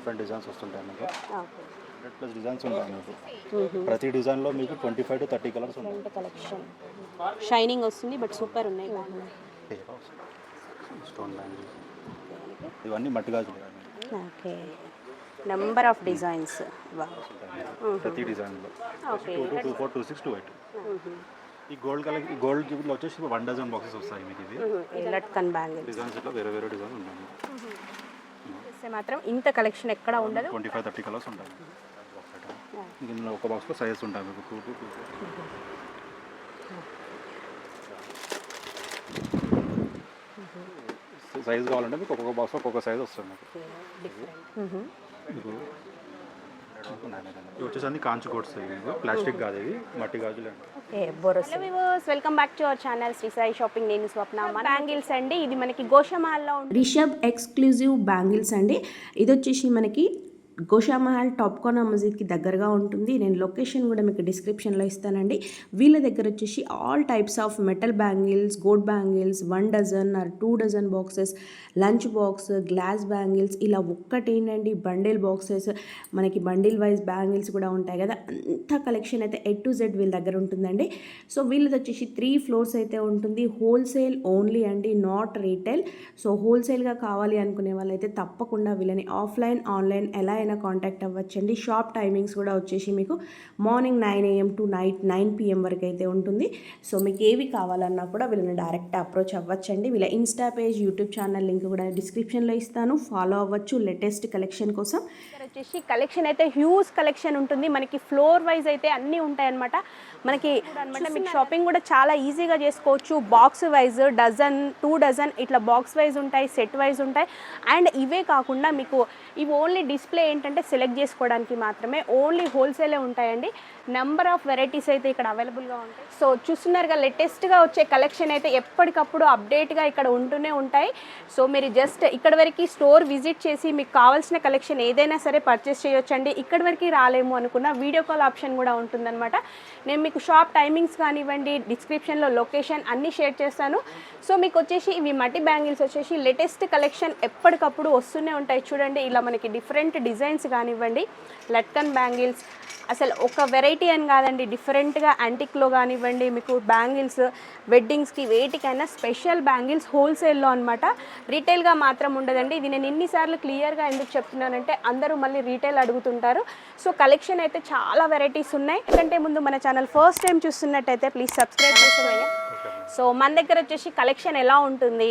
Different designs వస్తుంటాయి మీకు. Okay. 100+ designs ఉంటాయి మీకు. ప్రతి డిజైన్లో మీకు 25 to 30 కలర్స్ ఉంటాయి. ఫ్రంట్ కలెక్షన్ షైనింగ్ వస్తుంది, బట్ సూపర్ ఉన్నాయి. స్టోన్ బ్యాంగిల్స్ ఇవన్నీ మట్టి గాజులు. ఓకే. నెంబర్ ఆఫ్ డిజైన్స్ ప్రతి డిజైన్లో ఓకే. 2 to 4 to 6 to 8. ఈ గోల్డ్ కలర్ ఈ గోల్డ్ జూబిలో వచ్చేసి 1 డజన్ బాక్సెస్ వస్తాయి మీకు. ఇది లట్కన్ బ్యాంగిల్స్ డిజైన్స్ ఇట్లా వేరే వేరే డిజైన్ ఉంటాయి. చూస్తే మాత్రం ఇంత కలెక్షన్ ఎక్కడ ఉండదు. 25-30 కలర్స్ ఉంటాయి. దీనిలో ఒక బాక్స్లో సైజెస్ ఉంటాయి మీకు 2 to 2. సైజ్ కావాలంటే మీకు ఒక్కొక్క బాక్స్ ఒక్కొక్క సైజ్ వస్తుంది మీకు. మీకు ఇవి వచ్చేసి అన్ని కాంచు కోట్స్, ప్లాస్టిక్ కాదు, ఇది మట్టి గాజులు అండి. Okay. Hello viewers, welcome back to our channel Shri Sai shopping. నేను స్వప్న. మన బ్యాంగిల్స్ అండి, ఇది మనకి గోషామహల్లో ఉంది. రిషబ్ ఎక్స్క్లూజివ్ బ్యాంగిల్స్ అండి. ఇది వచ్చేసి మనకి గోషామహల్ టాప్కార్న్ మస్జిద్కి దగ్గరగా ఉంటుంది. నేను లొకేషన్ కూడా మీకు డిస్క్రిప్షన్లో ఇస్తానండి. వీళ్ళ దగ్గర వచ్చేసి all types of metal bangles, gold bangles, 1 dozen or 2 dozen boxes, lunch box, glass bangles, ఇలా ఒక్కటేనండి బండిల్ బాక్సెస్, మనకి బండిల్ వైజ్ బ్యాంగిల్స్ కూడా ఉంటాయి కదా. అంత కలెక్షన్ అయితే A to Z వీళ్ళ దగ్గర ఉంటుందండి. సో వీళ్ళది వచ్చేసి 3 floors అయితే ఉంటుంది. హోల్సేల్ ఓన్లీ అండి, నాట్ రీటైల్. సో హోల్సేల్గా కావాలి అనుకునే వాళ్ళైతే తప్పకుండా వీళ్ళని ఆఫ్లైన్ ఆన్లైన్ ఎలా కాంటాక్ట్ అవ్వచ్చండి. షాప్ టైమింగ్స్ కూడా వచ్చేసి మీకు morning 9 AM to night 9 PM వరకు అయితే ఉంటుంది. సో మీకు ఏవి కావాలన్నా కూడా వీళ్ళని డైరెక్ట్ అప్రోచ్ అవ్వచ్చండి. వీళ్ళ insta page, YouTube channel link కూడా డిస్క్రిప్షన్లో ఇస్తాను, ఫాలో అవ్వచ్చు లేటెస్ట్ కలెక్షన్ కోసం. ఇక్కడ వచ్చేసి కలెక్షన్ అయితే హ్యూజ్ కలెక్షన్ ఉంటుంది. మనకి ఫ్లోర్ వైజ్ అయితే అన్నీ ఉంటాయి అనమాట. మనకి మీకు షాపింగ్ కూడా చాలా ఈజీగా చేసుకోవచ్చు. బాక్స్ వైజ్ డజన్, 2 డజన్ ఇట్లా బాక్స్ వైజ్ ఉంటాయి, సెట్ వైజ్ ఉంటాయి. అండ్ ఇవే కాకుండా మీకు ఇవి ఓన్లీ డిస్ప్లే ఏంటంటే సెలెక్ట్ చేసుకోవడానికి మాత్రమే, ఓన్లీ హోల్సేలే ఉంటాయండి. నెంబర్ ఆఫ్ వెరైటీస్ అయితే ఇక్కడ అవైలబుల్గా ఉంటాయి. సో చూస్తున్నారుగా, లేటెస్ట్గా వచ్చే కలెక్షన్ అయితే ఎప్పటికప్పుడు అప్డేట్గా ఇక్కడ ఉంటూనే ఉంటాయి. సో మీరు జస్ట్ ఇక్కడ వరకు స్టోర్ విజిట్ చేసి మీకు కావాల్సిన కలెక్షన్ ఏదైనా సరే పర్చేస్ చేయొచ్చండి. ఇక్కడ వరకు రాలేము అనుకున్న వీడియో కాల్ ఆప్షన్ కూడా ఉంటుందన్నమాట. నేను మీకు షాప్ టైమింగ్స్ కానివ్వండి, డిస్క్రిప్షన్లో లొకేషన్ అన్నీ షేర్ చేస్తాను. సో మీకు వచ్చేసి ఇవి మట్టి బ్యాంగిల్స్ వచ్చేసి లేటెస్ట్ కలెక్షన్ ఎప్పటికప్పుడు వస్తూనే ఉంటాయి. చూడండి, ఇలా మనకి డిఫరెంట్ డిజైన్స్ కానివ్వండి, లట్కన్ బ్యాంగిల్స్, అసలు ఒక వెరైటీ అని కాదండి, డిఫరెంట్గా యాంటిక్లో కానివ్వండి, మీకు బ్యాంగిల్స్ వెడ్డింగ్స్కి వేటికైనా స్పెషల్ బ్యాంగిల్స్ హోల్సేల్లో అనమాట. రీటైల్గా మాత్రం ఉండదండి. ఇది నేను ఇన్నిసార్లు క్లియర్గా ఎందుకు చెప్తున్నానంటే అందరూ మళ్ళీ రీటైల్ అడుగుతుంటారు. సో కలెక్షన్ అయితే చాలా వెరైటీస్ ఉన్నాయి. ఎందుకంటే ముందు మన ఛానల్ ఫస్ట్ టైం చూస్తున్నట్టయితే ప్లీజ్ సబ్స్క్రైబ్ చేసుకోండి. సో మన దగ్గర వచ్చేసి కలెక్షన్ ఎలా ఉంటుంది,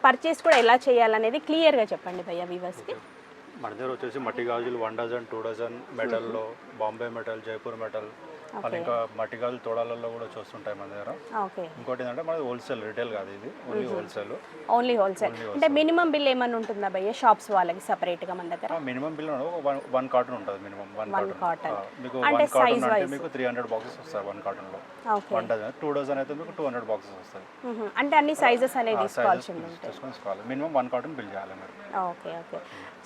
పర్చేస్ కూడా ఎలా చేయాలనేది క్లియర్గా చెప్పండి భయ్య వ్యూవర్స్కి. మన దగ్గర వచ్చేసి మట్టి గాజులు 1 డజన్, 2 డజన్, మెటల్లో బాంబే మెటల్, జైపూర్ మెటల్, మళ్ళీ ఇంకా మట్టి గాజులు తోడాలలో కూడా చూస్తుంటాయి మన దగ్గర. ఓకే. ఇంకోటి ఏంటంటే మనది హోల్సేల్, రిటైల్ కాదు, ఇది ఓన్లీ హోల్సేల్. ఓన్లీ హోల్సేల్ అంటే మినిమం బిల్ ఏమన్నా ఉంటుందా భయ్య షాప్స్ వాళ్ళకి సపరేట్గా మన దగ్గర? మినిమం బిల్ 1 కార్టన్ ఉంటుంది. మినిమం 1 కార్టన్ మీకు 1 కార్టన్ అంటే మీకు 300 బాక్సెస్ వస్తాయి 1 కార్టన్లో. 1 డజన్, 2 డజన్ అయితే మీకు 200 బాక్సెస్ వస్తాయి. అంటే అన్ని సైజెస్ అనేది తీసుకోవాల్సి తీసుకోవాలి. మినిమం 1 కార్టన్ బిల్ చేయాలి మీరు. ఓకే. ఓకే.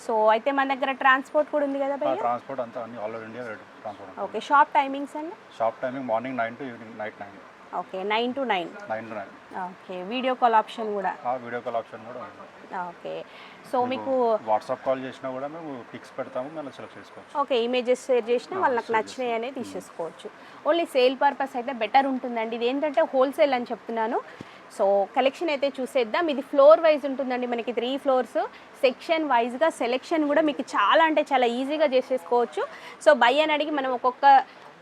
సో అయితే మన దగ్గర ట్రాన్స్పోర్ట్ కూడా ఉంది కదా భయ్య? ట్రాన్స్పోర్ట్ అంతా అన్ని all over India transport. Okay. Shop timings అండి? Shop timing morning 9 to evening night 9. Okay. 9 to 9. Okay. Video call option కూడా? వీడియో కాల్ ఆప్షన్ కూడా ఉంది. ఓకే. సో మీకు వాట్సాప్ కాల్ చేసినా కూడా మేము పిక్స్ పెడతాము, మళ్ళీ సెలెక్ట్ చేసుకోవచ్చు. ఓకే. ఇమేజెస్ షేర్ చేసినా వాళ్ళకి నచ్చినాయి అనేది తీసేసుకోవచ్చు. ఓన్లీ సేల్ పర్పస్ అయితే బెటర్ ఉంటుందండి. ఇది ఏంటంటే హోల్సేల్ అని చెప్తున్నాను. సో కలెక్షన్ అయితే చూసేద్దాం. ఇది ఫ్లోర్ వైజ్ ఉంటుందండి, మనకి 3 floors. సెక్షన్ వైజ్గా సెలెక్షన్ కూడా మీకు చాలా అంటే చాలా ఈజీగా చేసేసుకోవచ్చు. సో బై అని అడిగి మనం ఒక్కొక్క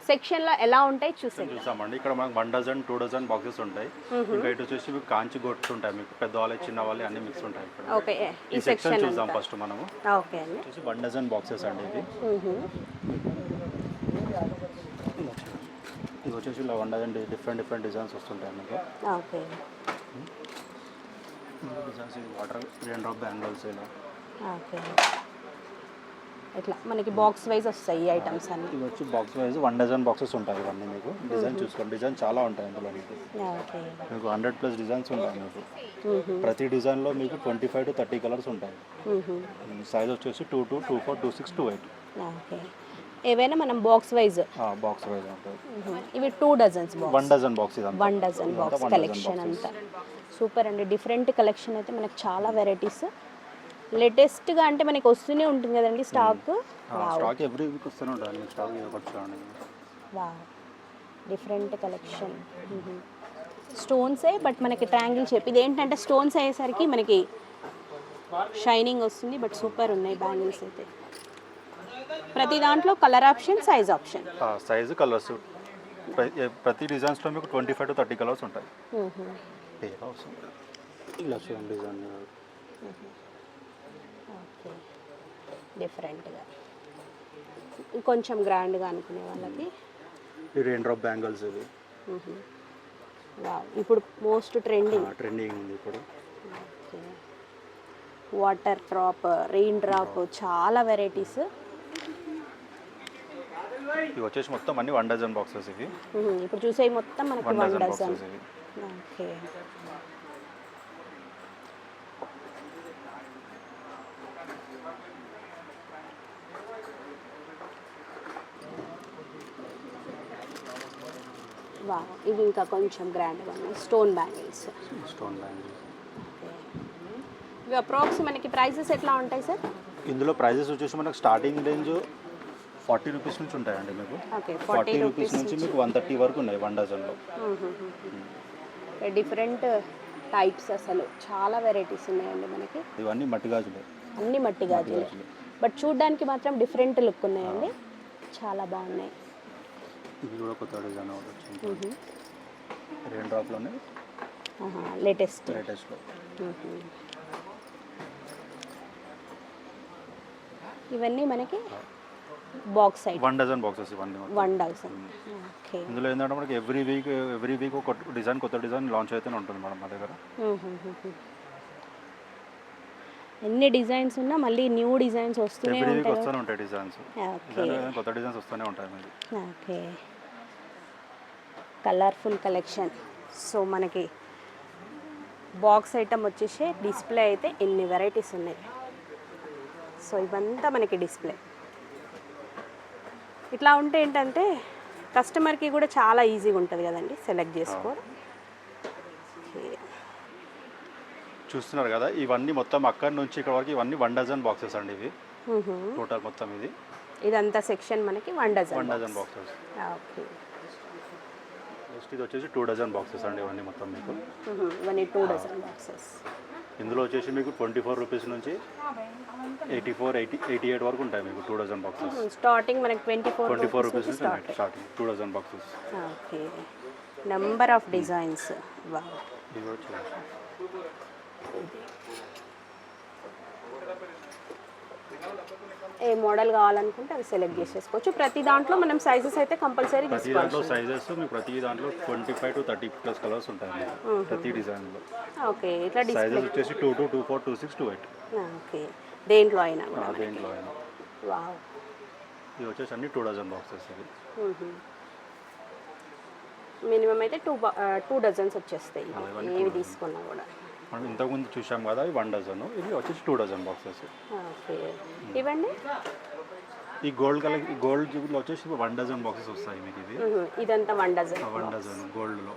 సెక్షన్లో ఎలా ఉంటాయి చూసామండి. ఇక్కడ మనకు 1 డజన్, 2 డజన్ బాక్సెస్ ఉంటాయి. ఇంకా ఇటు వచ్చేసి మీకు కాంచి గొట్స్ ఉంటాయి, మీకు పెద్దవాళ్ళు చిన్నవాళ్ళు అన్ని మిక్స్ ఉంటాయి ఇక్కడ. ఓకే. ఈ సెక్షన్ చూద్దాం ఫస్ట్ మనము. ఓకే అండి. 1 డజన్ బాక్సెస్ అండి ఇది. ఇది వచ్చేసి ఇలా 1 డజన్ డిఫరెంట్ డిజైన్స్ వస్తుంటాయి మీకు. Okay. Designs water rain drop bangles ఇలా. ఓకే. ఇట్లా మనకి బాక్స్ వైజ్ వస్తాయి ఈ ఐటమ్స్ అన్ని. ఇవి వచ్చి బాక్స్ వైజ్ 1 డజన్ బాక్సెస్ ఉంటాయి ఇవన్నీ మీకు. డిజైన్ చూసుకోండి, డిజైన్ చాలా ఉంటాయి అందులో మీకు. ఓకే. మీకు 100+ డిజైన్స్ ఉంటాయి మీకు. ప్రతి డిజైన్లో మీకు 25 to 30 కలర్స్ ఉంటాయి. సైజ్ వచ్చేసి 2 to 2, 4, 2, 6, 2, 8. ఓకే. ఏవైనా మనం బాక్స్ వైజ్ బాక్స్ వైజ్ ఉంటుంది. ఇవి 2 డజన్స్ బాక్స్. 1 డజన్ బాక్స్ ఇది. 1 డజన్ బాక్స్ కలెక్షన్ అంతా సూపర్ అండి. డిఫరెంట్ కలెక్షన్ అయితే మనకు చాలా వెరైటీస్. లేటెస్ట్గా అంటే మనకి వస్తూనే ఉంటుంది కదండి స్టాక్. స్టాక్ ఎవ్రీ వీక్ వస్తూనే ఉంటుంది స్టాక్, ఇది ఒకటి చూడండి. వా డిఫరెంట్ కలెక్షన్. స్టోన్సే బట్ మనకి ట్రయాంగిల్ షేప్. ఇది ఏంటంటే స్టోన్స్ అయ్యేసరికి మనకి షైనింగ్ వస్తుంది, బట్ సూపర్ ఉన్నాయి బ్యాంగిల్స్ అయితే. ప్రతి దాంట్లో colour option, size option. Size, colours ప్రతి డిజైన్స్లో మీకు 25 to 30 కలర్స్ ఉంటాయి. ఇలా చూడండి డిజైన్. ఓకే, డిఫరెంట్గా కొంచెం గ్రాండ్గా అనుకునే వాళ్ళకి ఈ రెయిన్ డ్రాప్ బ్యాంగిల్స్ ఇవి ఇప్పుడు మోస్ట్ ట్రెండింగ్ ఉంది ఇప్పుడు. వాటర్ డ్రాప్, రెయిన్ డ్రాప్, చాలా వెరైటీస్. ఇవి వచ్చేసి మొత్తం అన్ని 1 డజన్ బాక్సెస్ ఇవి. ఇప్పుడు చూసేవి మొత్తం మనకి 1 డజన్. బాక్సెస్ ఇవి. ఓకే, వా ఇవి ఇంకా కొంచెం గ్రాండ్గా ఉన్నాయి. Stone bangles. Stone bangles. ఇవి అప్రాక్స్ మనకి ప్రైసెస్ ఎట్లా ఉంటాయి సార్? ఇందులో ప్రైజెస్ వచ్చేసి మనకు స్టార్టింగ్ రేంజ్ 40 రూపీస్ నుంచి ఉంటాయండి మీకు. ఓకే, 40 రూపీస్ నుంచి మీకు 130 వరకు ఉన్నాయి 1 డజన్లో. డిఫరెంట్ టైప్స్, అసలు చాలా వెరైటీస్ ఉన్నాయండి మనకి. ఇవన్నీ మట్టి గాజులే, అన్ని మట్టి గాజులే, బట్ చూడడానికి మాత్రం డిఫరెంట్ లుక్ ఉన్నాయండి, చాలా బాగున్నాయి. ఇది కూడా కొత్త డిజైన్ వచ్చింది. రెయిన్ డ్రాప్లోనే లేటెస్ట్లో. ఇవన్నీ మనకి బాక్స్ సైడ్ 1 డజన్ బాక్సెస్ ఇవన్నీ. 1 డజన్. ఓకే, ఇందులో ఏంటంటే మనకి ఎవ్రీ వీక్ ఒక డిజైన్, కొత్త డిజైన్ లాంచ్ అయితేనే ఉంటుంది మేడం మా దగ్గర. ఎన్ని డిజైన్స్ ఉన్నా మళ్ళీ న్యూ డిజైన్స్ వస్తూనే ఎవ్రీ వీక్ ఉంటాయి. వస్తూనే ఉంటాయి డిజైన్స్, కొత్త డిజైన్స్ వస్తూనే ఉంటాయి మనకి. Okay, colourful collection. సో మనకి బాక్స్ ఐటమ్ వచ్చేసి డిస్ప్లే అయితే ఎన్ని వెరైటీస్ ఉన్నాయి. సో ఇవంతా మనకి డిస్ప్లే. ఇట్లా ఉంటే ఏంటంటే కస్టమర్కి కూడా చాలా ఈజీగా ఉంటుంది కదండి సెలెక్ట్ చేసుకోవడం. చూస్తున్నారు కదా, ఇవన్నీ మొత్తం అక్కడి నుంచి ఇక్కడ వరకు ఇవన్నీ 1 డజన్ బాక్సెస్ అండి ఇవి. టోటల్ మొత్తం ఇదంతా సెక్షన్ మనకి 1 dozen. 1 dozen boxes. Okay, next ఇది వచ్చేసి 2 డజన్ బాక్సెస్ అండి ఇవన్నీ మొత్తం మీకు. ఇవన్నీ 2 డజన్ బాక్సెస్. ఇందులో వచ్చేసి మీకు 24 రూపీస్ నుంచి 84, 88 వరకు ఉంటాయి మీకు 2 డజన్ బాక్సెస్. స్టార్టింగ్ మనకి 24 రూపీస్ నుంచి starting 2 dozen boxes. Okay, number of designs. వా ఇది కూడా చూడండి. ఏ మోడల్ కావాలనుకుంటే అవి సెలెక్ట్ చేసేసుకోవచ్చు. ప్రతి దాంట్లో మనం సైజెస్ అయితే కంపల్సరీ ప్రతి దాంట్లో సైజెస్ మీకు ప్రతి దాంట్లో 25 to 30 ప్లస్ కలర్స్ ఉంటాయి ప్రతి డిజైన్లో. ఓకే, ఇట్లా సైజెస్ వచ్చేసి 22, 24, 26, 28. ఓకే, దేంట్లో అయినా కూడా. దేంట్లో అయినా. వావ్, ఇది వచ్చేసి అన్ని 2 డజన్ బాక్సెస్ ఇవి. మినిమం అయితే 2 డజన్స్ వచ్చేస్తాయి ఏవి తీసుకున్నా కూడా. మనం ఇంతకుముందు చూసాం కదా ఇవి 1 డజన్, ఇవి వచ్చేసి 2 డజన్ బాక్సెస్. ఓకే, ఇవ్వండి. ఈ గోల్డ్లో వచ్చేసి 1 డజన్ బాక్సెస్ వస్తాయి మీకు. ఇది ఇదంతా 1 డజన్. 1 డజన్ గోల్డ్లో.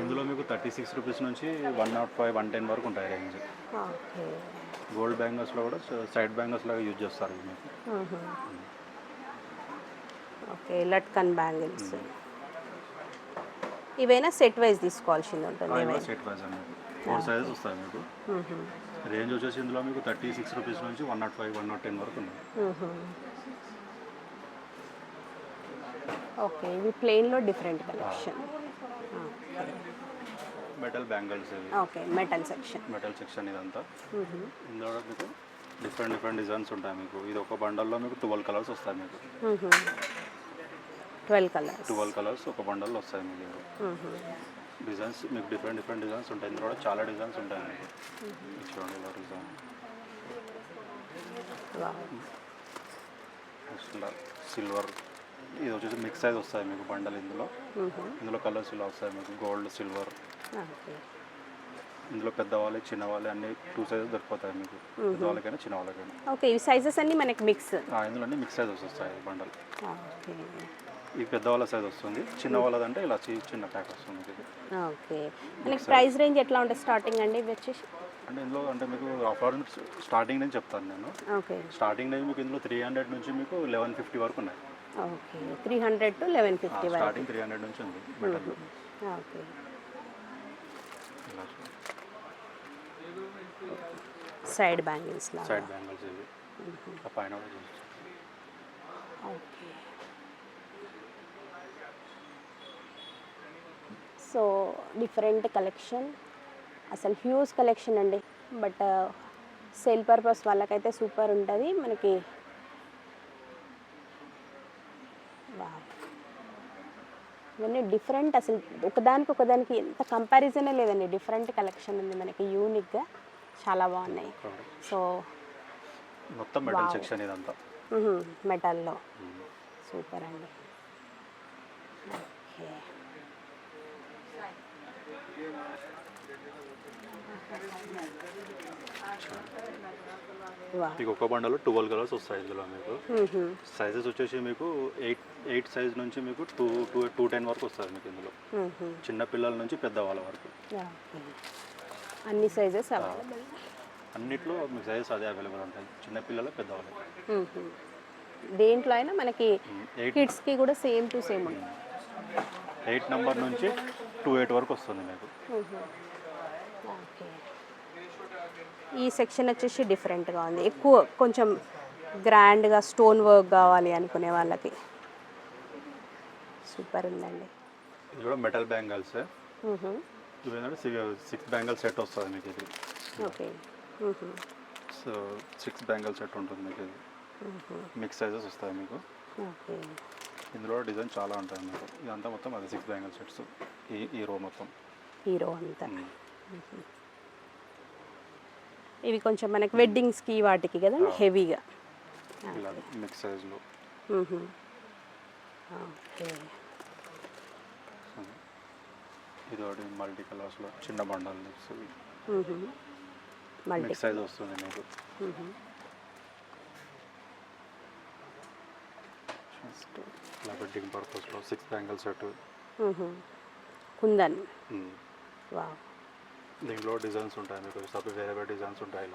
ఇందులో మీకు 36 రూపీస్ నుంచి 105, 110 వరకు ఉంటాయి రేంజ్. ఓకే, గోల్డ్ బ్యాంగిల్స్లో కూడా సైడ్ బ్యాంగిల్స్ లాగా యూజ్ చేస్తారు మీకు. Okay, latkan bangles. ఇవైనా సెట్ వైజ్ తీసుకోవాల్సింది ఉంటుంది. సెట్ వైజ్ అండి 4 సైజెస్ వస్తాయి మీకు. రేంజ్ వచ్చేసి ఇందులో మీకు 36 రూపీస్ నుంచి 105, 110 వరకు ఉన్నాయి. ఓకే, ఇవి ప్లెయిన్లో డిఫరెంట్ కలెక్షన్. మెటల్ బ్యాంగిల్స్ ఇవి. ఓకే, మెటల్ సెక్షన్ ఇదంతా. ఇందులో మీకు డిఫరెంట్ డిజైన్స్ ఉంటాయి మీకు. ఇది ఒక బండల్లో మీకు 12 కలర్స్ వస్తాయి మీకు. 12 కలర్స్ ఒక బండల్లో వస్తాయి మీకు. డిజైన్స్ మీకు డిఫరెంట్ డిజైన్స్ ఉంటాయి. ఇందులో కూడా చాలా డిజైన్స్ ఉంటాయి మీకు. చూడండి ఇలా డిజైన్. సిల్వర్. ఇది వచ్చేసి మిక్స్ సైజ్ వస్తాయి మీకు బండలు ఇందులో కలర్స్ ఇలా వస్తాయి మీకు. Gold, silver. ఇందులో పెద్దవాళ్ళకి చిన్నవాళ్ళు అన్ని 2 సైజెస్ దొరికిపోతాయి మీకు. పెద్దవాళ్ళకైనా చిన్నవాళ్ళకైనా. ఓకే, ఈ సైజెస్ అన్ని మనకి మిక్స్. ఇందులో అన్ని మిక్స్ సైజెస్ వస్తాయి బండలు. ఈ పెద్దవాళ్ళ సైజ్ వస్తుంది, చిన్న వాళ్ళదంటే ఇలా చిన్న ప్యాక్ వస్తుంది. ఓకే, మనకి ప్రైస్ రేంజ్ ఎట్లా ఉంటుంది స్టార్టింగ్ అండి ఇవి వచ్చేసి? అంటే ఇందులో అంటే మీకు ఆఫర్ స్టార్టింగ్ నుంచి చెప్తాను నేను. ఓకే స్టార్టింగ్ నుంచి మీకు ఇందులో 300 నుంచి మీకు 1150 వరకు ఉన్నాయి. ఓకే 300 to 1150 వరకు. స్టార్టింగ్ 300 నుంచి ఉంది మెటల్లో. ఓకే ఇలా సైడ్ బ్యాంగిల్స్ లాగా. సైడ్ బ్యాంగిల్స్ ఇవి ఆ పైన కూడా చూసి ఓకే సో డిఫరెంట్ కలెక్షన్, అసలు హ్యూజ్ కలెక్షన్ అండి. బట్ సేల్ పర్పస్ వాళ్ళకైతే సూపర్ ఉంటుంది మనకి. వావ్, ఇవన్నీ డిఫరెంట్, అసలు ఒకదానికి ఎంత కంపారిజనే లేదండి. డిఫరెంట్ కలెక్షన్ ఉంది మనకి, యూనిక్గా చాలా బాగున్నాయి. సో మొత్తం మెటల్ సెక్షన్ ఇదంతా. మెటల్లో సూపర్ అండి. Okay wow. మీకు ఒక బండలో 12 కలర్స్ వస్తాయి ఇందులో. మీకు సైజెస్ వచ్చేసి మీకు 8 సైజ్ నుంచి మీకు 210 వరకు వస్తుంది మీకు ఇందులో. చిన్న పిల్లల నుంచి పెద్దవాళ్ళ వరకు ఓకే. అన్ని సైజెస్ అవైలబుల్. అన్నిట్లో మీకు సైజెస్ అదే అవైలబుల్ ఉంటాయి, చిన్న పిల్లలు పెద్దవాళ్ళు. దేంట్లో అయినా మనకి కిడ్స్కి కూడా సేమ్ టు సేమ్ ఉంటుంది. 8 నెంబర్ నుంచి 28 వరకు వస్తుంది మీకు. ఓకే. ఈ సెక్షన్ వచ్చేసి డిఫరెంట్గా ఉంది, ఎక్కువ కొంచెం గ్రాండ్గా స్టోన్ వర్క్ కావాలి అనుకునే వాళ్ళకి సూపర్ ఉందండి. ఇది కూడా మెటల్ బ్యాంగిల్స్. ఇవి ఏంటంటే 6 బ్యాంగిల్ సెట్ వస్తుంది మీకు ఇది. ఓకే. సో 6 బ్యాంగిల్ సెట్ ఉంటుంది మీకు ఇది. మిక్స్ సైజెస్ వస్తాయి మీకు. ఓకే. ఇందులో డిజైన్ చాలా ఉంటాయి మీకు. ఇదంతా మొత్తం అది 6 బ్యాంగిల్ సెట్స్. ఈ రో మొత్తం హీరో అంతా. ఇవి కొంచెం మనకి వెడ్డింగ్స్కి వాటికి కదా హెవీగా. ఇలా మిక్స్ సైజ్లో. ఓకే. ఇది ఒకటి మల్టీ కలర్స్లో చిన్న బండల్ మల్టీ మిక్స్ సైజ్ వస్తుంది మీకు. ఇలా వెడ్డింగ్ పర్పస్లో 6 బ్యాంగిల్ సెట్. కుందన్. వావ్. దీంట్లో డిజైన్స్ ఉంటాయి మీకు, సపరేట్ వేరే వేరే డిజైన్స్ ఉంటాయి.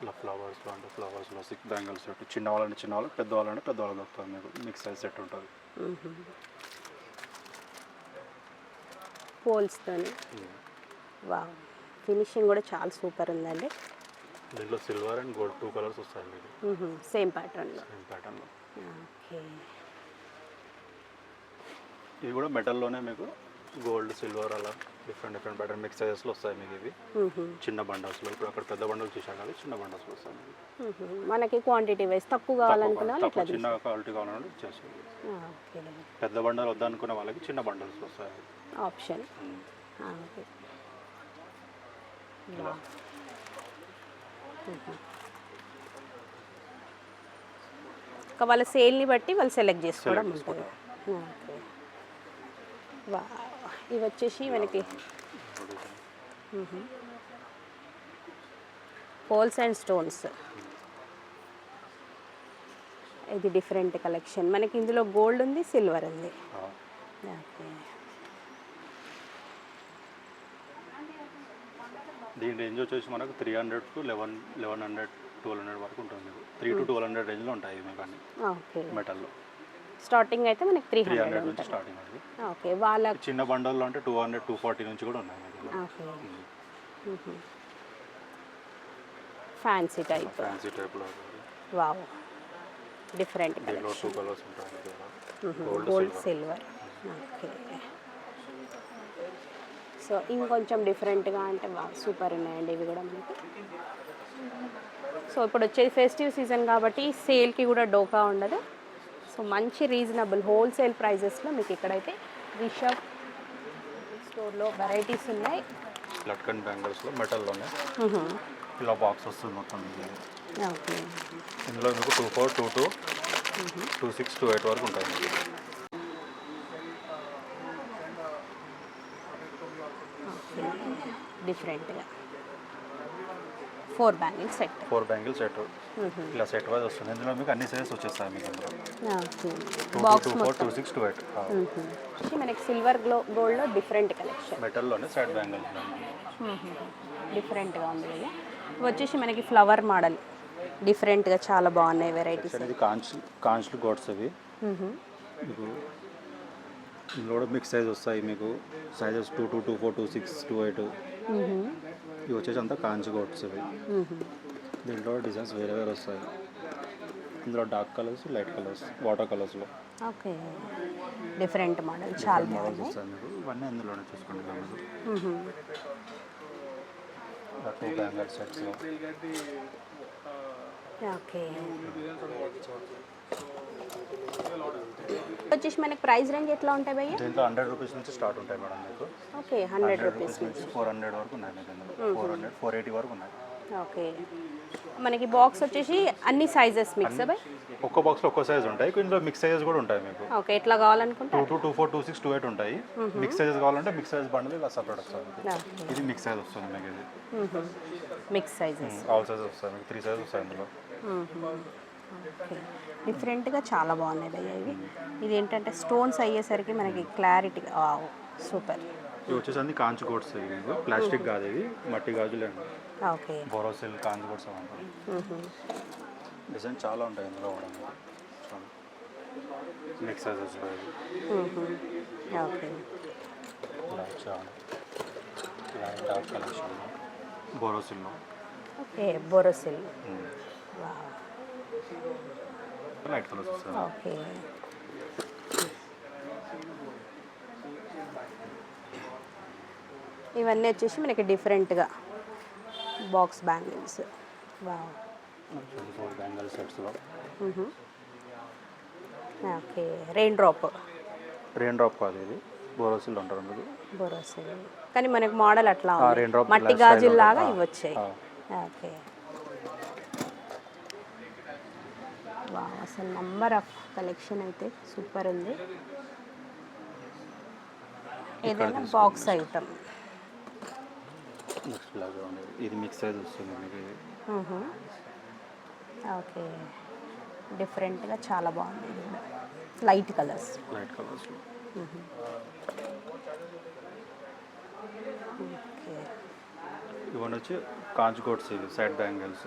ఇలా ఫ్లవర్స్లో అంటే ఫ్లవర్స్లో 6 బ్యాంగిల్ సెట్. చిన్న వాళ్ళంటే చిన్న వాళ్ళు, పెద్దవాళ్ళంటే పెద్దవాళ్ళు దొరుకుతుంది మీకు. మిక్స్ సైజ్ సెట్ ఉంటుంది. పోల్స్తోని. వావ్, ఫినిషింగ్ కూడా చాలా సూపర్ ఉందండి. దీంట్లో సిల్వర్ అండ్ గోల్డ్ 2 కలర్స్ వస్తాయి మీకు. సేమ్ ప్యాటర్న్లో. సేమ్ ప్యాటర్న్లో. ఓకే. ఇది కూడా మెటల్లోనే మీకు గోల్డ్ సిల్వర్ అలా డిఫరెంట్ ప్యాటర్న్ మిక్స్ సైజెస్లో వస్తాయి మీకు. ఇవి చిన్న బండల్స్లో. ఇప్పుడు అక్కడ పెద్ద బండలు చూసాం కదా, చిన్న బండల్స్లో వస్తాయి మీకు. మనకి క్వాంటిటీ వైజ్ తక్కువ కావాలనుకున్న వాళ్ళు ఇట్లా చిన్న క్వాలిటీ కావాలంటే ఇచ్చేస్తుంది. ఓకే. పెద్ద బండలు వద్దనుకునే వాళ్ళకి చిన్న బండల్స్ వస్తాయి ఆప్షన్. ఓకే. వాళ్ళ సేల్ని బట్టి వాళ్ళు సెలెక్ట్ చేసుకోవడం ఉంటుంది. ఓకే. వా, ఇవి వచ్చేసి మనకి పోల్స్ అండ్ స్టోన్స్. ఇది డిఫరెంట్ కలెక్షన్ మనకి. ఇందులో గోల్డ్ ఉంది, సిల్వర్ ఉంది. ఓకే. దీని రేంజ్ వచ్చేసి మనకు 300 to 1100 1200 వరకు ఉంటుంది. 3 to 1200 రేంజ్లో ఉంటాయి మీకు అన్ని. ఓకే. మెటల్లో స్టార్టింగ్ అయితే మనకి 300 నుంచి ఉంటుంది. స్టార్టింగ్ అది. ఓకే. వాళ్ళ చిన్న బండల్లో అంటే 200 240 నుంచి కూడా ఉన్నాయి మీకు. ఓకే. Fancy type. ఫ్యాన్సీ టైప్లో. వావ్, డిఫరెంట్ దీంట్లో కలెక్షన్. 2 కలర్స్ ఉంటాయి. Gold silver. ఓకే. సో ఇంకొంచెం డిఫరెంట్గా అంటే సూపర్ ఉన్నాయండి ఇవి కూడా మనకి. సో ఇప్పుడు వచ్చేది ఫెస్టివ్ సీజన్ కాబట్టి సేల్కి కూడా డోకా ఉండదు. సో మంచి రీజనబుల్ హోల్సేల్ ప్రైజెస్లో మీకు ఇక్కడైతే రిషబ్ స్టోర్లో వెరైటీస్ ఉన్నాయి. లట్కన్ బ్యాంగిల్స్లో మెటల్లోనే ఇలా బాక్స్ వస్తుంది మొత్తం. ఓకే. ఇందులో మీకు 24 22 26 28 వరకు ఉంటాయి మీకు. డిఫరెంట్గా 4 బ్యాంగిల్ సెట్. 4 బ్యాంగిల్ సెట్ ఇలా సెట్ వైజ్ వస్తుంది. ఇందులో మీకు అన్ని సైజెస్ వచ్చేస్తాయి మీకు ఇందులో. ఓకే. 2 బాక్స్ 2 4 మొత్తం 2 6 2 8 మనకి సిల్వర్ గోల్డ్లో డిఫరెంట్ కలెక్షన్, మెటల్లోనే సైడ్ బ్యాంగిల్స్. డిఫరెంట్గా ఉంది కదా. ఇవి వచ్చేసి మనకి ఫ్లవర్ మోడల్, డిఫరెంట్గా చాలా బాగున్నాయి వెరైటీస్. ఇది కాంచ్లు గోడ్స్ అవి మీకు. ఇందులో కూడా మీకు సైజ్ వస్తాయి మీకు. సైజెస్ 2 2 2 4 2 6 2 8 ఇవి వచ్చేసి అంతా కాంచి గోడ్స్ అవి. దీంట్లో డిజైన్స్ వేరే వేరే వస్తాయి. ఇందులో dark colours, light colours, water కలర్స్లో. ఓకే, డిఫరెంట్ మోడల్ చాలా మోడల్స్ బాగున్నాయి. వస్తాయి మీకు. ఇవన్నీ అందులోనే చూసుకోండి. 2 బ్యాంగిల్ సెట్స్లో. ఓకే, వచ్చేసి మనకి ప్రైస్ రేంజ్ ఎట్లా ఉంటాయి భయ్య? దీంట్లో 100 రూపీస్ నుంచి స్టార్ట్ ఉంటాయి మేడం మీకు. ఓకే, 100 రూపీస్ నుంచి 400 వరకు ఉన్నాయి మీకు. ఇందులో 400 480 వరకు ఉన్నాయి. ఓకే, మనకి బాక్స్ వచ్చేసి అన్ని సైజెస్ మిక్స్ బై. ఒక్కో బాక్స్లో ఒక్కో సైజ్ ఉంటాయి. ఇందులో మిక్స్ సైజెస్ కూడా ఉంటాయి మీకు. ఓకే, ఎట్లా కావాలనుకుంటే 2 2 2 4 2 6 2 8 ఉంటాయి. మిక్స్ సైజెస్ కావాలంటే మిక్స్ సైజ్ బండిల్ ఇలా సపరేట్ వస్తుంది. ఇది మిక్స్ సైజ్ వస్తుంది మీకు. ఇది మిక్స్ సైజెస్, ఆల్ సైజ్ వస్తాయి మీకు. 3 సైజ్ వస్తాయి ఇందులో. ఓకే, డిఫరెంట్గా చాలా బాగున్నాయి భయ్య ఇవి. ఇది ఏంటంటే స్టోన్స్ అయ్యేసరికి మనకి క్లారిటీగా సూపర్. ఇవి వచ్చేసి అన్ని కాంచు గోడ్స్ ఇవి మీకు. ప్లాస్టిక్ కాదు, ఇవి మట్టి గాజులే అండి. ఓకే, బోరోసిల్ కాంచు గోడ్స్ అంటారు. డిజైన్ చాలా ఉంటాయి ఇందులో కూడా. మిక్స్ సైజ్ వస్తాయి. ఓకే, డార్క్ కలెక్షన్ బోరోసిల్లో. Okay, Borosil. Wow, light colours వస్తాయి. ఓకే, ఇవన్నీ వచ్చేసి మనకి డిఫరెంట్గా బాక్స్ బ్యాంగిల్స్. వావ్, 4 బ్యాంగిల్ సెట్స్లో. Okay, rain drop. Rain drop కాదు, ఇది బోరోసిల్ అంటారు మీరు. బోరోసిల్ కానీ మనకి మోడల్ అట్లా ఉంది. రెయిన్ డ్రాప్ మట్టి గాజుల్లాగా ఇవి వచ్చాయి. ఓకే, వావ్, అసలు నంబర్ ఆఫ్ కలెక్షన్ అయితే సూపర్ ఉంది. ఏదైనా బాక్స్ ఐటమ్. నెక్స్ట్ లాగా ఉండేది ఇది మిక్స్ సైజ్ వస్తుంది మీకు. ఇది ఓకే, డిఫరెంట్గా చాలా బాగుంది. ఇది కూడా లైట్ కలర్స్. లైట్ కలర్స్లో. ఓకే, ఇవన్నీ వచ్చి కాంచ్ గోడ్స్ ఇవి సైడ్ బ్యాంగిల్స్.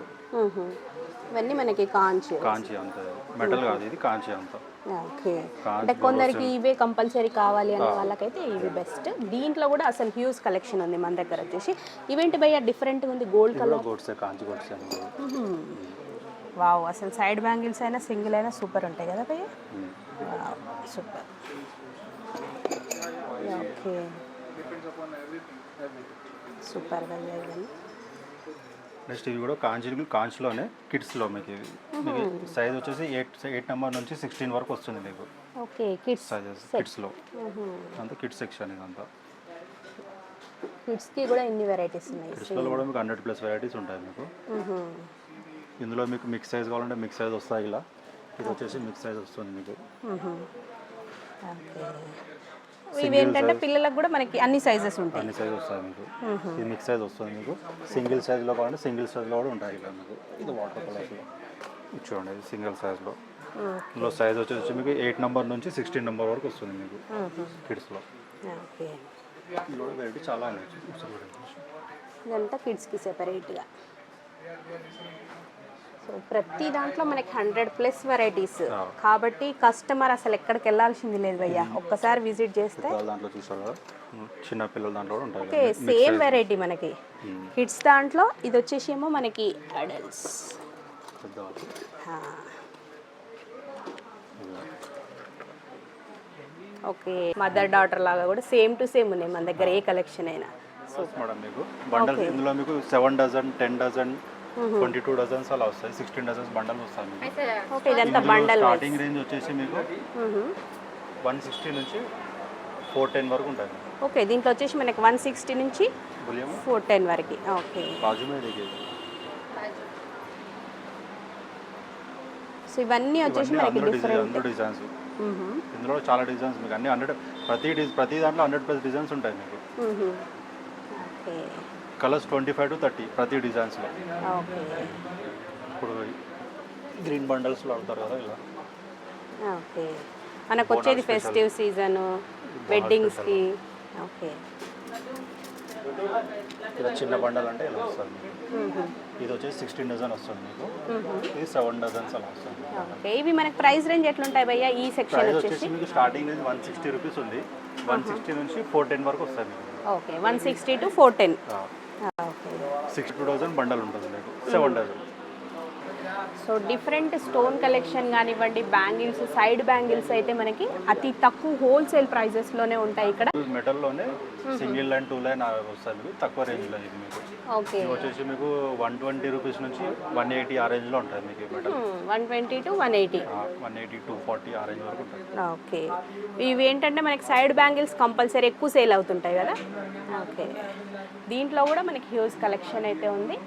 ఇవన్నీ మనకి కాంచి. కాంచి అంత మెటల్ కాదు, ఇది కాంచి అంత. ఓకే, అంటే కొందరికి ఇవే కంపల్సరీ కావాలి అనే వాళ్ళకైతే ఇవి బెస్ట్. దీంట్లో కూడా అసలు హ్యూజ్ కలెక్షన్ ఉంది మన దగ్గర వచ్చేసి. ఇవేంటి భయ్య డిఫరెంట్గా ఉంది, గోల్డ్ కలర్ గోడ్స్ కాంచి గోడ్స్ అని. వావ్, అసలు సైడ్ బ్యాంగిల్స్ అయినా సింగిల్ అయినా సూపర్ ఉంటాయి కదా భయ్య. Wow, super. ఓకే, సూపర్ భయ్య ఇవన్నీ. నెక్స్ట్ ఇవి కూడా కాంచ్లోనే కిడ్స్లో మీకు. ఇవి మీకు సైజ్ వచ్చేసి 8 నెంబర్ నుంచి 16 వరకు వస్తుంది మీకు. ఓకే, కిడ్స్ సైజెస్ కిడ్స్లో అంతా కిడ్స్ సెక్షన్ ఇదంతా. కిడ్స్కి కూడా ఇన్ని వెరైటీస్ ఉన్నాయి. కిడ్స్లో కూడా మీకు 100+ వెరైటీస్ ఉంటాయి మీకు. ఇందులో మీకు మిక్స్ సైజ్ కావాలంటే మిక్స్ సైజ్ వస్తాయి ఇలా. ఇది వచ్చేసి మిక్స్ సైజ్ వస్తుంది మీకు. ఇవి ఏంటంటే పిల్లలకు కూడా మనకి అన్ని సైజెస్ ఉంటాయి. అన్ని సైజ్ వస్తాయి మీకు. ఇది మిక్స్ సైజ్ వస్తుంది మీకు. సింగిల్ సైజ్లో కావాలంటే సింగిల్ సైజ్లో కూడా ఉంటాయి ఇలా మీకు. ఇది వాటర్ కలర్స్లో చూడండి. ఇది సింగిల్ సైజ్లో. ఇందులో సైజ్ వచ్చేసి మీకు 8 నెంబర్ నుంచి 16 నెంబర్ వరకు వస్తుంది మీకు కిడ్స్లో. ఓకే, ఇందులో వెరైటీ చాలా ఉన్నాయి. ఇదంతా కిడ్స్కి సెపరేట్గా. సో ప్రతి దాంట్లో మనకి 100+ వెరైటీస్ కాబట్టి కస్టమర్ అసలు ఎక్కడికి వెళ్ళాల్సింది లేదు భయ్య. ఒక్కసారి విజిట్ చేస్తే దాంట్లో చూసారు కదా, చిన్న పిల్లల దాంట్లో కూడా ఉంటాయి. ఓకే, సేమ్ వెరైటీ మనకి కిడ్స్ దాంట్లో. ఇది వచ్చేసి ఏమో మనకి అడల్ట్స్. ఓకే, మదర్ డాటర్ లాగా కూడా సేమ్ టు సేమ్ ఉన్నాయి మన దగ్గర ఏ కలెక్షన్ అయినా. సో మేడం మీకు బండల్ ఇందులో మీకు 7 డజన్ 10 డజన్ 22 డజన్స్ అలా వస్తాయి. 16 డజన్స్ బండల్ వస్తాయి మీకు. ఓకే, ఇదంతా బండల్. స్టార్టింగ్ రేంజ్ వచ్చేసి మీకు 160 నుంచి 410 వరకు ఉంటాయి. ఓకే, దీంట్లో వచ్చేసి మనకి 160 నుంచి 410 వరకు. ఓకే, బాజు మీద సో ఇవన్నీ వచ్చేసి మనకి డిఫరెంట్ డిజైన్స్. ఇందులో చాలా డిజైన్స్ మీకు అన్ని 100 ప్రతి దాంట్లో 100+ డిజైన్స్ ఉంటాయి మీకు. ఓకే, కలర్స్ 25 to 30 ప్రతి డిజైన్స్లో. ఓకే ఇప్పుడు గ్రీన్ బండల్స్లో ఆడతారు కదా ఇలా. ఓకే మనకు వచ్చేది ఫెస్టివ్ సీజను వెడ్డింగ్స్కి. ఓకే ఇలా చిన్న బండల్ అంటే ఇలా వస్తుంది మీకు. ఇది వచ్చేసి 16 డజన్ వస్తుంది మీకు. ఇది 7 డజన్స్ అలా వస్తుంది. ఓకే ఇవి మనకి ప్రైస్ రేంజ్ ఎట్లుంటాయి భయ్యా ఈ సెక్షన్ ప్రైస్ వచ్చేసి? వచ్చేసి మీకు స్టార్టింగ్ రేంజ్ 160 రూపీస్ ఉంది. 160 నుంచి 410 వరకు వస్తుంది మీకు. Okay 160 to 410. ఓకే 62,000 బండల్ ఉంటుంది మీకు 7 dozen. So different stone collection కానివ్వండి, బ్యాంగిల్స్, సైడ్ బ్యాంగిల్స్ అయితే మనకి అతి తక్కువ హోల్సేల్ ప్రైజెస్లోనే ఉంటాయి ఇక్కడ. మెటల్లోనే సింగిల్ లైన్ 2 లైన్ వస్తుంది మీకు తక్కువ రేంజ్లో. ఇది మీకు ఓకే ఇది వచ్చేసి మీకు 120 రూపీస్ నుంచి 180 ఆ రేంజ్లో ఉంటుంది మీకు ఈ మెటల్. 120 to 180. 180 240 ఆ రేంజ్ వరకు ఉంటుంది. ఓకే ఇవి ఏంటంటే మనకి సైడ్ బ్యాంగిల్స్ కంపల్సరీ ఎక్కువ సేల్ అవుతుంటాయి కదా. ఓకే దీంట్లో కూడా మనకి హ్యూజ్ కలెక్షన్ అయితే ఉంది.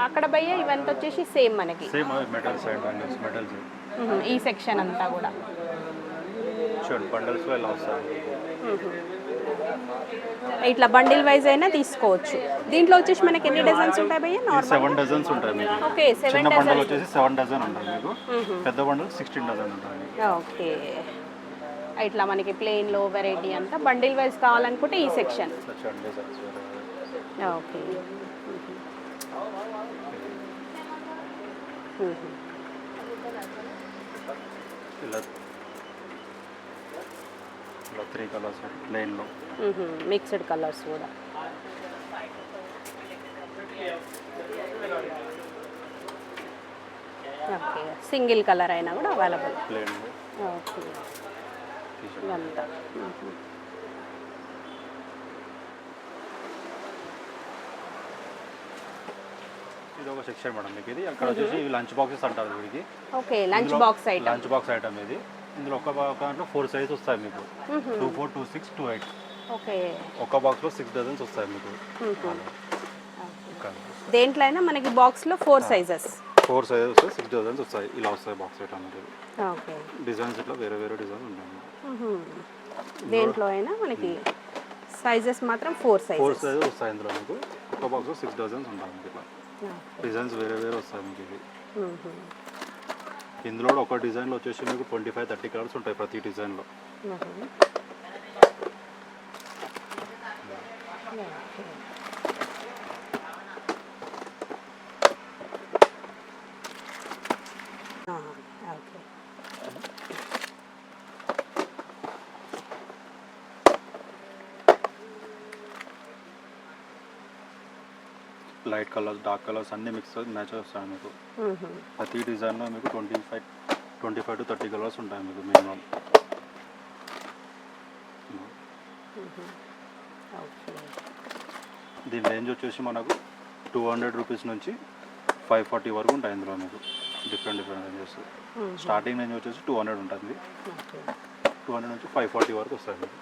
అక్కడ భయ్య ఇవంతా వచ్చేసి సేమ్ మనకి same metal side bangles metals. ఈ సెక్షన్ అంతా కూడా చూడండి బండల్స్లో ఇలా వస్తుంది. ఇట్లా బండిల్ వైజ్ అయినా తీసుకోవచ్చు. దీంట్లో వచ్చేసి మనకి ఎన్ని డజన్స్ ఉంటాయి భయ్య? నార్మల్ 7 డజన్స్ ఉంటాయి మీకు. ఓకే 7 చిన్న బండల్ డజన్స్. వచ్చేసి 7 డజన్ ఉంటుంది మీకు. పెద్ద బండల్ 16 డజన్ ఉంటుంది. ఓకే ఇట్లా మనకి ప్లెయిన్లో వెరైటీ అంతా బండిల్ వైజ్ కావాలనుకుంటే ఈ సెక్షన్. ఇట్లా చూడండి డిజైన్స్ ఓకే ఇలా 3 కలర్స్ ప్లెయిన్లో. మిక్స్డ్ కలర్స్ కూడా. ఓకే సింగిల్ కలర్ అయినా కూడా అవైలబుల్. ప్లెయిన్లో ఓకే ఇదంతా ఇది ఒక సెక్షన్ మేడం మీకు. ఇది అక్కడ వచ్చేసి లంచ్ బాక్సెస్ అంటారు వీడికి. Okay lunch box item. Lunch box item ఇది. ఇందులో ఒక దాంట్లో 4 సైజ్ వస్తాయి మీకు. 24, 26, 28. ఓకే ఒక బాక్స్లో 6 డజన్స్ వస్తాయి మీకు. దేంట్లో అయినా మనకి బాక్స్లో 4 సైజెస్. 4 సైజెస్ వస్తాయి, 6 డజన్స్ వస్తాయి. ఇలా వస్తాయి బాక్స్ ఐటమ్ అనేది. ఓకే డిజైన్స్ ఇట్లా వేరే వేరే డిజైన్స్ ఉంటాయి. దేంట్లో అయినా మనకి సైజెస్ మాత్రం 4 4 సైజెస్. సైజెస్ వస్తాయి ఇందులో మీకు. ఒక బాక్స్లో 6 డజన్స్ ఉంటాయి మీకు. ఇట్లా డిజైన్స్ వేరే వేరే వస్తాయి మీకు. ఇది ఇందులో కూడా ఒక డిజైన్లో వచ్చేసి మీకు 25-30 కలర్స్ ఉంటాయి ప్రతి డిజైన్లో. Okay light colours dark colours అన్నీ మిక్స్ మ్యాచ్ వస్తాయి మీకు. ప్రతి డిజైన్లో మీకు 25 to 30 కలర్స్ ఉంటాయి మీకు మినిమం. దీని రేంజ్ వచ్చేసి మనకు 200 రూపీస్ నుంచి 540 వరకు ఉంటాయి ఇందులో మీకు. Different ranges. స్టార్టింగ్ రేంజ్ వచ్చేసి 200 ఉంటుంది. 200 నుంచి 540 వరకు వస్తాయి మీకు.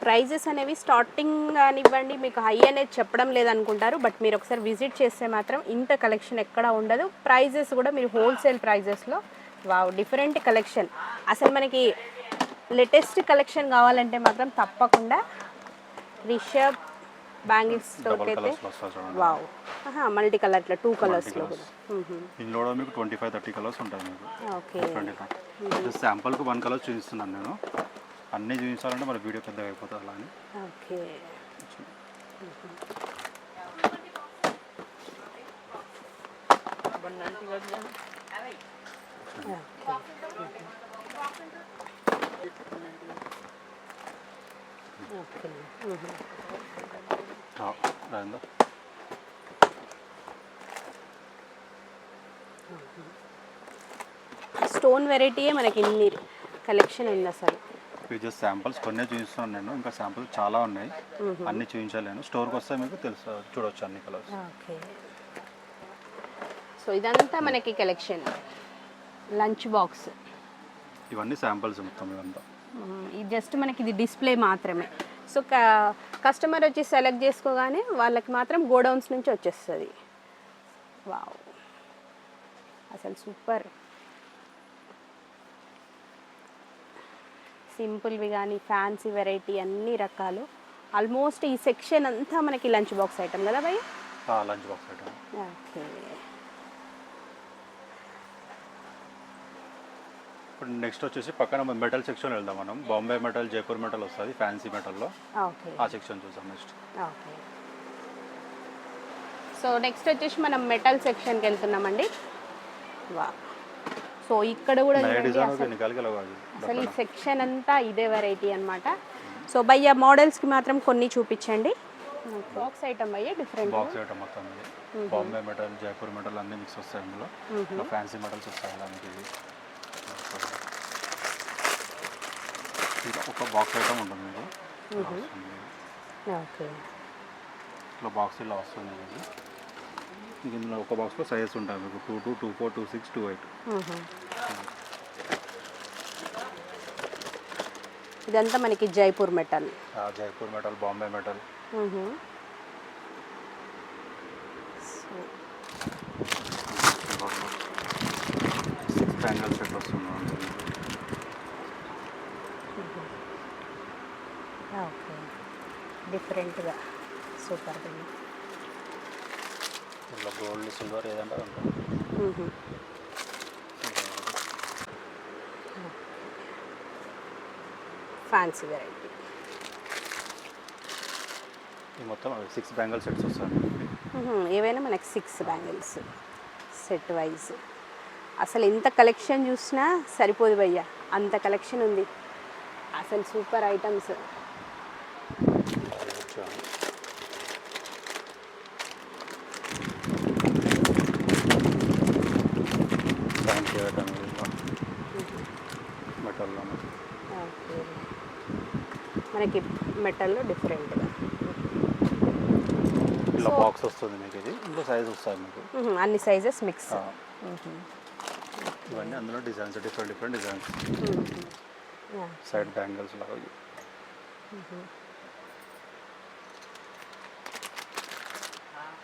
ప్రైజెస్ అనేవి స్టార్టింగ్ కానివ్వండి మీకు హై అనేది చెప్పడం లేదనుకుంటారు. బట్ మీరు ఒకసారి విజిట్ చేస్తే మాత్రం ఇంత కలెక్షన్ ఎక్కడ ఉండదు. ప్రైజెస్ కూడా మీరు హోల్సేల్ ప్రైజెస్లో వావ్ డిఫరెంట్ కలెక్షన్. అసలు మనకి లేటెస్ట్ కలెక్షన్ కావాలంటే మాత్రం తప్పకుండా రిషబ్ బ్యాంగిల్స్ స్టోర్కి అయితే వావ్ మల్టీ కలర్ ఇట్లా 2 కలర్స్లో కూడా. ఇందులో మీకు 25-30 కలర్స్ ఉంటాయి మీకు. ఓకే శాంపుల్కి 1 కలర్ చూపిస్తున్నాను నేను. అన్నీ చూపించాలంటే మన వీడియో పెద్దగా అయిపోతుంది అలా అని. ఓకే రాయిందా స్టోన్ వెరైటీయే మనకి ఇన్ని కలెక్షన్ ఉంది అసలు. ఇవి జస్ట్ శాంపుల్స్ కొన్నే చూపిస్తున్నాను నేను. ఇంకా శాంపుల్స్ చాలా ఉన్నాయి. అన్నీ చూపించలేను. స్టోర్కి వస్తే మీకు తెలుసు చూడవచ్చు అన్ని కలర్స్. ఓకే సో ఇదంతా మనకి కలెక్షన్ లంచ్ బాక్స్. ఇవన్నీ శాంపుల్స్ మొత్తం ఇవంతా. ఇది జస్ట్ మనకి ఇది డిస్ప్లే మాత్రమే. సో కస్టమర్ వచ్చి సెలెక్ట్ చేసుకోగానే వాళ్ళకి మాత్రం గోడౌన్స్ నుంచి వచ్చేస్తుంది. వావ్, అసలు సూపర్. సింపుల్వి కానీ ఫ్యాన్సీ వెరైటీ అన్ని రకాలు. ఆల్మోస్ట్ ఈ సెక్షన్ అంతా మనకి లంచ్ బాక్స్ ఐటమ్ కదా భయ్య? Lunch box item. ఓకే, ఇప్పుడు నెక్స్ట్ వచ్చేసి పక్కన మెటల్ సెక్షన్ వెళ్దాం మనం. బాంబే మెటల్, జైపూర్ మెటల్ వస్తుంది ఫ్యాన్సీ మెటల్లో. ఓకే, ఆ సెక్షన్ చూసాం నెక్స్ట్. ఓకే. సో నెక్స్ట్ వచ్చేసి మనం మెటల్ సెక్షన్కి వెళ్తున్నామండి. వా, సో ఇక్కడ కూడా చూడండి, అసలు ఈ సెక్షన్ అంతా ఇదే వెరైటీ అన్నమాట. సో భయ్య మోడల్స్కి మాత్రం కొన్ని చూపించండి. బాక్స్ ఐటమ్ భయ్య, డిఫరెంట్ బాక్స్ ఐటమ్ మొత్తం ఇది. బాంబే మెటల్, జైపూర్ మెటల్ అన్ని మిక్స్ వస్తాయి ఇందులో. ఫ్యాన్సీ మెటల్స్ వస్తాయి అలా మీకు. ఇది ఒక బాక్స్ ఐటమ్ ఉంటుంది మీకు. ఓకే, ఇట్లా బాక్స్ ఇలా వస్తుంది మీకు. ఇందులో ఒక బాక్స్లో సైజెస్ ఉంటాయి మీకు 22, 24, 26, 28. ఇదంతా మనకి Jaipur metal. Jaipur metal, Bombay metal. Bangle set వస్తుంది. ఓకే, డిఫరెంట్గా సూపర్. ఇలా గోల్డ్, సిల్వర్ ఏదంటే ఉంటుంది. Fancy variety. ఈ మొత్తం 6 బ్యాంగిల్ సెట్స్ వస్తాయి. ఏవైనా మనకి 6 బ్యాంగిల్స్ సెట్ వైజ్. అసలు ఎంత కలెక్షన్ చూసినా సరిపోదు భయ్య, అంత కలెక్షన్ ఉంది. అసలు సూపర్ ఐటమ్స్. మెటల్లో ఓకే, మనకి మెటల్లో డిఫరెంట్గా ఇలా బాక్స్ వస్తుంది మీకు. ఇది ఇందులో సైజ్ వస్తాయి మీకు. అన్ని సైజెస్ మిక్స్. ఇవన్నీ అందులో designs, different designs. Side bangles లాగా.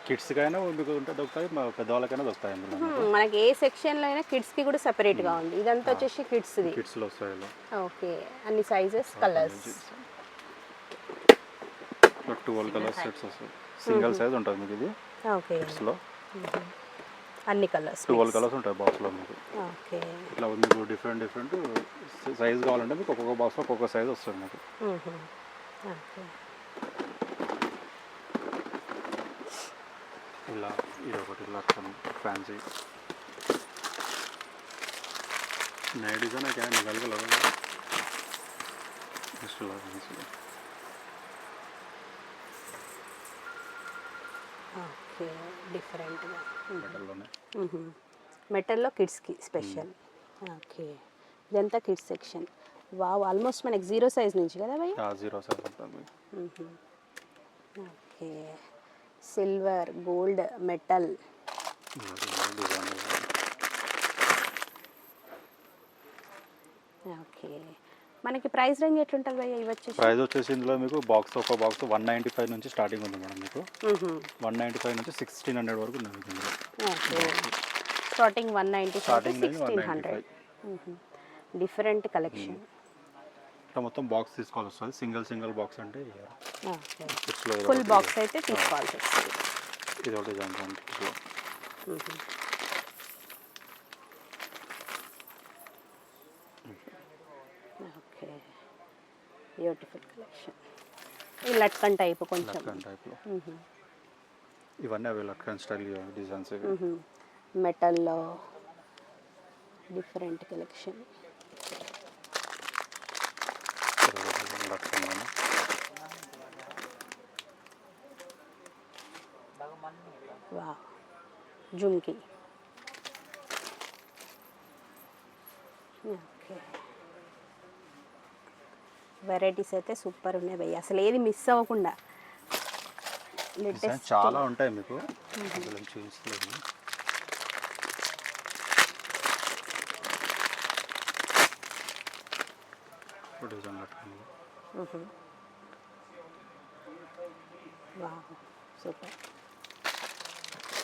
కిడ్స్కైనా మీకు ఉంటే దొరుకుతాయి, పెద్దవాళ్ళకైనా దొరుకుతాయి అందులో. మనకి ఏ సెక్షన్లో అయినా కిడ్స్కి కూడా సెపరేట్గా ఉంది. ఇదంతా వచ్చేసి కిడ్స్ది. కిడ్స్లో వస్తాయి ఇలా. ఓకే, అన్ని సైజెస్, కలర్స్. 12 కలర్స్ సెట్స్ వస్తాయి. సింగిల్ సైజ్ ఉంటుంది మీకు ఇది. ఓకే, కిడ్స్లో అన్ని కలర్స్, 12 కలర్స్ ఉంటాయి బాక్స్లో మీకు. ఓకే, ఇట్లా మీకు డిఫరెంట్ సైజ్ కావాలంటే మీకు ఒక్కొక్క బాక్స్లో ఒక్కొక్క సైజ్ వస్తుంది మీకు. ఓకే, ఇలా ఇది ఒకటి ఇలా ఫ్యాన్సీ नए डिज़ाइन है क्या निकाल के लगा ఓకే, డిఫరెంట్గా మెటల్లోనే. మెటల్లో కిడ్స్కి స్పెషల్. ఓకే, ఇదంతా కిడ్స్ సెక్షన్. వావ్, ఆల్మోస్ట్ మనకి 0 సైజ్ నుంచి కదా భయ్? 0 సైజ్ ఉంటుంది. Okay, silver, gold, metal. Okay, మనకి ప్రైస్ రేంజ్ ఎట్లుంటుంది భయ్య ఇవి వచ్చేసి? ప్రైస్ వచ్చేసి ఇందులో మీకు బాక్స్ ఒక బాక్స్ 195 నుంచి స్టార్టింగ్ ఉంది మేడం. మీకు 195 నుంచి 1600 వరకు ఉంది మీకు ఇందులో. Okay, starting 195 to 1600. Different collection. ఇట్లా మొత్తం బాక్స్ తీసుకోవాల్సి వస్తుంది. సింగిల్ బాక్స్ అంటే ఫుల్ బాక్స్ అయితే తీసుకోవాల్సి వస్తుంది. ఇది ఒకటి డిజైన్. Okay, beautiful collection. ఈ లట్కన్ టైప్ కొంచెం. లట్కన్ టైప్లో ఇవన్నీ అవి లట్కన్ స్టైల్ డిజైన్స్. మెటల్లో డిఫరెంట్ కలెక్షన్. వా, జుమ్కి. ఓకే, వెరైటీస్ అయితే సూపర్ ఉన్నాయి భయ్య, అసలు ఏది మిస్ అవ్వకుండా. లేటెస్ట్ చాలా ఉంటాయి మీకు. చూస్తలేదు. డిజైన్ కట్టుకుంది. సూపర్.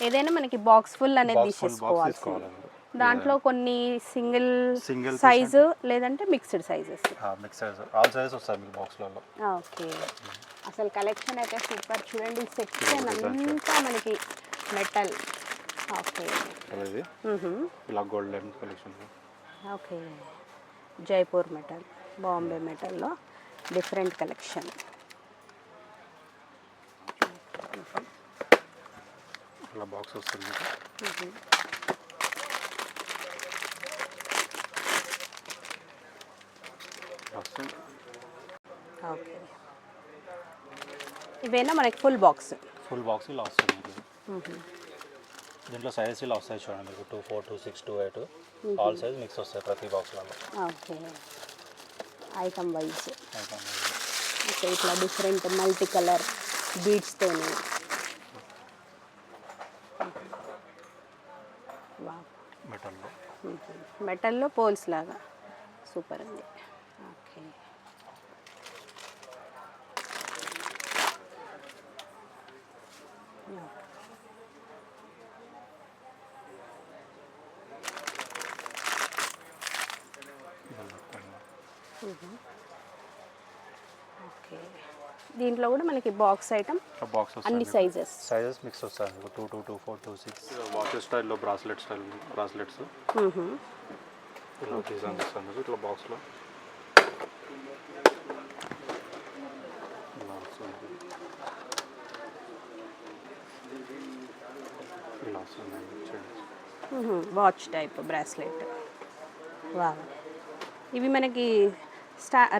ఏదైనా మనకి బాక్స్ ఫుల్ అనేది బాక్స్ ఫుల్ బాక్స్ తీసేసుకోవాలి. తీసుకోవాలండి. దాంట్లో కొన్ని సింగిల్ సింగిల్ సైజు లేదంటే mixed sizes. Mix size all sizes వస్తాయి మీకు బాక్స్లలో. ఓకే. అసలు కలెక్షన్ అయితే సూపర్. చూడండి సెక్షన్ అంతా మనకి మెటల్. ఓకే. ఇది ఇలా golden collection. Okay. Jaipur metal, Bombay మెటల్లో డిఫరెంట్ కలెక్షన్. ఇలా బాక్స్ వస్తుంది. ఓకే. ఇవేనా మనకి ఫుల్ బాక్స్? ఫుల్ బాక్స్ ఇలా వస్తుంది మీకు. దీంట్లో సైజెస్ ఇలా వస్తాయి చూడండి మీకు 2, 4, 2, 6, 2, 8 ఆల్ సైజ్ మిక్స్ వస్తాయి ప్రతి బాక్స్లలో. ఓకే. Item wise. ఓకే. ఇట్లా డిఫరెంట్ మల్టీ కలర్ బీడ్స్తోని. మెటల్లో మెటల్లో పోల్స్ లాగా సూపర్ ఉంది. ఓకే. ఓకే. దీంట్లో కూడా మనకి బాక్స్ ఐటమ్ బాక్స్ అన్ని వస్తాయి. సైజెస్. సైజెస్ మిక్స్ వస్తాయి మీకు 2, 2, 2, 4, 2, 6 వాచెస్ స్టైల్లో బ్రాస్లెట్ స్టైల్ బ్రాస్లెట్స్ ఇలా డిజైన్ వస్తుంది మీకు ఇట్లా బాక్స్లో. ఇలా వస్తుంది. ఇలా వస్తుంది చూడండి. Watch type bracelet. వా. ఇవి మనకి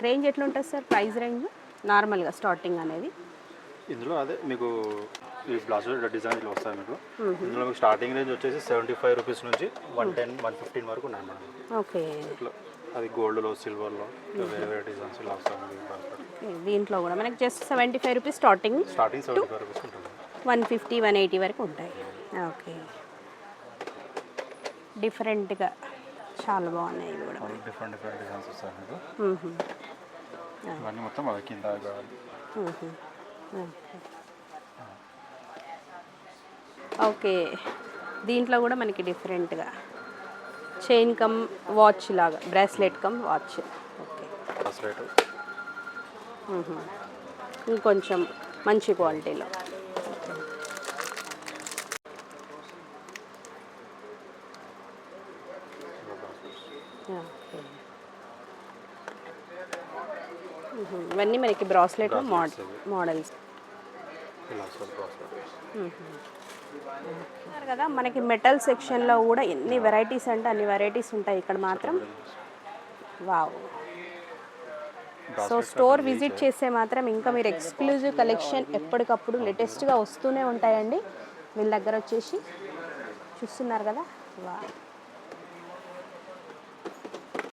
రేంజ్ ఎట్లుంటుంది సార్? ప్రైస్ రేంజ్ నార్మల్గా స్టార్టింగ్ అనేది? ఇందులో అదే మీకు ఈ బ్లాజర్ డిజైన్ ఇట్లా వస్తాయి మీకు. ఇందులో మీకు స్టార్టింగ్ రేంజ్ వచ్చేసి 75 రూపీస్ నుంచి 110, 115 వరకు ఉన్నాయి మేడం. ఓకే. ఇట్లా అది గోల్డ్లో సిల్వర్లో వేరే వేరే డిజైన్స్ ఇలా వస్తాయి. దీంట్లో కూడా మనకి జస్ట్ 75 రూపీస్ స్టార్టింగ్ 75 రూపీస్ ఉంటుంది. 150, 180 వరకు ఉంటాయి. ఓకే. డిఫరెంట్గా చాలా బాగున్నాయి ఇవి కూడా. డిఫరెంట్ డిఫరెంట్ డిజైన్స్ వస్తాయి మీకు. ఇవన్నీ మొత్తం అవి కింద ఓకే. దీంట్లో కూడా మనకి డిఫరెంట్గా చైన్ కమ్ వాచ్ లాగా bracelet come watch. Okay. Bracelet ఇంకొంచెం మంచి క్వాలిటీలో. ఓకే. ఇవన్నీ మనకి బ్రాస్లెట్ మోడల్స్. ఇలా వస్తుంది బ్రాస్లెట్. కదా మనకి మెటల్ సెక్షన్లో కూడా ఎన్ని వెరైటీస్ అంటే అన్ని వెరైటీస్ ఉంటాయి ఇక్కడ మాత్రం. వావ్. సో స్టోర్ విజిట్ చేస్తే మాత్రం ఇంకా మీరు ఎక్స్క్లూజివ్ కలెక్షన్ ఎప్పటికప్పుడు లేటెస్ట్గా వస్తూనే ఉంటాయండి వీళ్ళ దగ్గర వచ్చేసి. చూస్తున్నారు కదా. వావ్.